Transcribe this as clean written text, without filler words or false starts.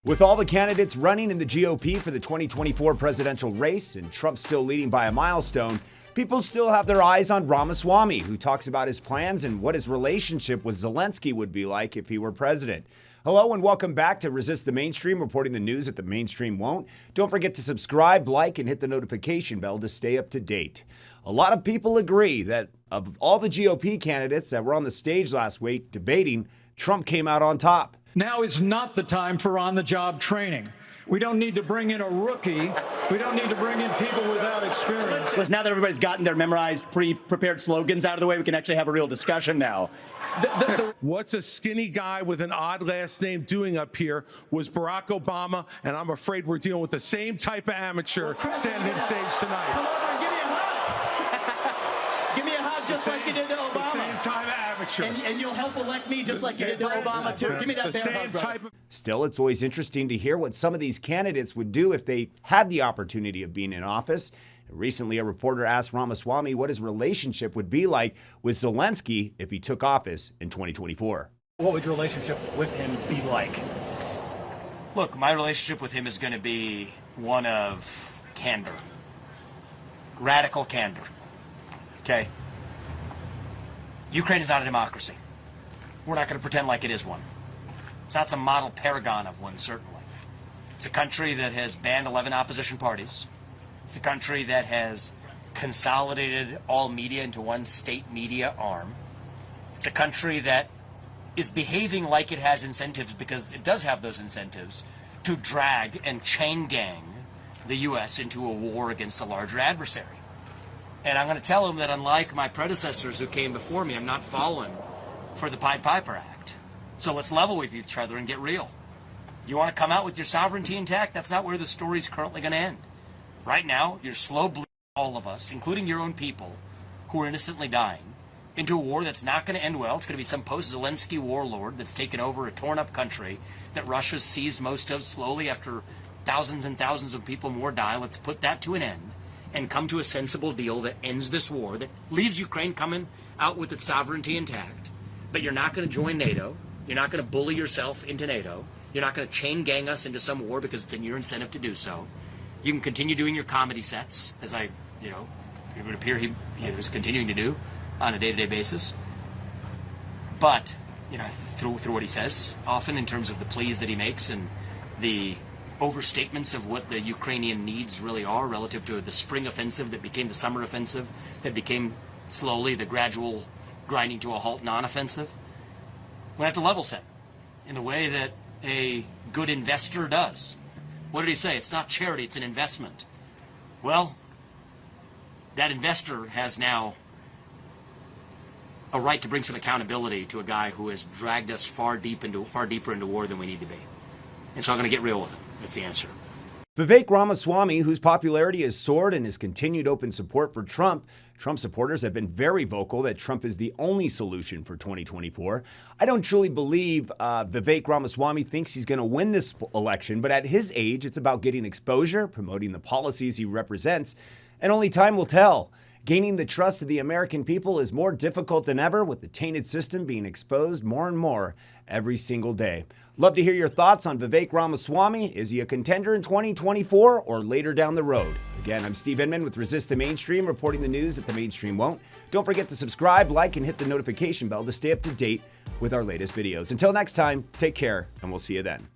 With all the candidates running in the GOP for the 2024 presidential race and Trump still leading by a milestone, people still have their eyes on Ramaswamy, who talks about his plans and what his relationship with Zelensky would be like if he were president. Hello and welcome back to Resist the Mainstream, reporting the news that the mainstream won't. Don't forget to subscribe, like, and hit the notification bell to stay up to date. A lot of people agree that of all the GOP candidates that were on the stage last week debating, Trump came out on top. Now is not the time for on-the-job training. We don't need to bring in a rookie. We don't need to bring in people without experience. Listen, now that everybody's gotten their memorized, pre-prepared slogans out of the way, we can actually have a real discussion now. What's a skinny guy with an odd last name doing up here was Barack Obama, and I'm afraid we're dealing with the same type of amateur standing on stage tonight. Come over and give me a hug. Give me a hug just like you did to Obama. The same type of amateur. And you'll help elect me just like you did to Obama, too. Give me that bear hug, brother. Still, it's always interesting to hear what some of these candidates would do if they had the opportunity of being in office. Recently, a reporter asked Ramaswamy what his relationship would be like with Zelensky if he took office in 2024. What would your relationship with him be like? Look, my relationship with him is going to be one of candor. Radical candor. Okay? Ukraine is not a democracy. We're not going to pretend like it is one. It's not some model paragon of one, certainly. It's a country that has banned 11 opposition parties. It's a country that has consolidated all media into one state media arm. It's a country that is behaving like it has incentives, because it does have those incentives, to drag and chain gang the U.S. into a war against a larger adversary. And I'm going to tell him that unlike my predecessors who came before me, I'm not falling for the Pied Piper Act. So let's level with each other and get real. You want to come out with your sovereignty intact? That's not where the story's currently going to end. Right now, you're slow bleeding all of us, including your own people, who are innocently dying, into a war that's not going to end well. It's going to be some post-Zelensky warlord that's taken over a torn-up country that Russia's seized most of slowly after thousands and thousands of people more die. Let's put that to an end and come to a sensible deal that ends this war, that leaves Ukraine coming out with its sovereignty intact. But you're not going to join NATO. You're not going to bully yourself into NATO. You're not going to chain gang us into some war because it's in your incentive to do so. You can continue doing your comedy sets, as it would appear he is continuing to do on a day-to-day basis. But, through what he says, often in terms of the pleas that he makes and the overstatements of what the Ukrainian needs really are relative to the spring offensive that became the summer offensive, that became slowly the gradual grinding to a halt non-offensive. We have to level set in the way that a good investor does. What did he say? It's not charity, it's an investment. Well, that investor has now a right to bring some accountability to a guy who has dragged us far deeper into war than we need to be. And so I'm going to get real with him. That's the answer. Vivek Ramaswamy, whose popularity has soared and his continued open support for Trump supporters have been very vocal that Trump is the only solution for 2024. I don't truly believe Vivek Ramaswamy thinks he's going to win this election, but at his age, it's about getting exposure, promoting the policies he represents, and only time will tell. Gaining the trust of the American people is more difficult than ever, with the tainted system being exposed more and more every single day. Love to hear your thoughts on Vivek Ramaswamy. Is he a contender in 2024 or later down the road? Again, I'm Steve Inman with Resist the Mainstream, reporting the news that the mainstream won't. Don't forget to subscribe, like, and hit the notification bell to stay up to date with our latest videos. Until next time, take care, and we'll see you then.